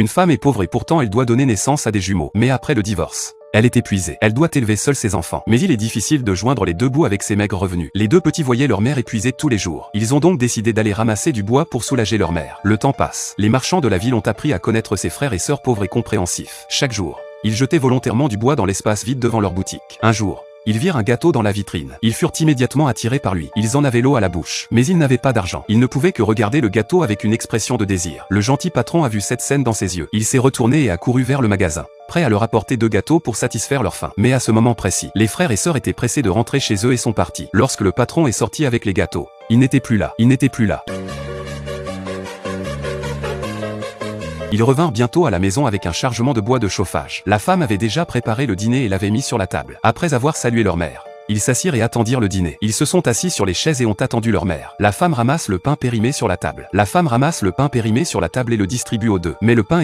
Une femme est pauvre et pourtant elle doit donner naissance à des jumeaux. Mais après le divorce, elle est épuisée. Elle doit élever seule ses enfants. Mais il est difficile de joindre les deux bouts avec ses maigres revenus. Les deux petits voyaient leur mère épuisée tous les jours. Ils ont donc décidé d'aller ramasser du bois pour soulager leur mère. Le temps passe. Les marchands de la ville ont appris à connaître ses frères et sœurs pauvres et compréhensifs. Chaque jour, ils jetaient volontairement du bois dans l'espace vide devant leur boutique. Un jour, ils virent un gâteau dans la vitrine. Ils furent immédiatement attirés par lui. Ils en avaient l'eau à la bouche. Mais ils n'avaient pas d'argent. Ils ne pouvaient que regarder le gâteau avec une expression de désir. Le gentil patron a vu cette scène dans ses yeux. Il s'est retourné et a couru vers le magasin, prêt à leur apporter 2 gâteaux pour satisfaire leur faim. Mais à ce moment précis, les frères et sœurs étaient pressés de rentrer chez eux et sont partis. Lorsque le patron est sorti avec les gâteaux, il n'était plus là. Il n'était plus là. Ils revinrent bientôt à la maison avec un chargement de bois de chauffage. La femme avait déjà préparé le dîner et l'avait mis sur la table. Après avoir salué leur mère, ils s'assirent et attendirent le dîner. Ils se sont assis sur les chaises et ont attendu leur mère. La femme ramasse le pain périmé sur la table. La femme ramasse le pain périmé sur la table et le distribue aux deux. Mais le pain était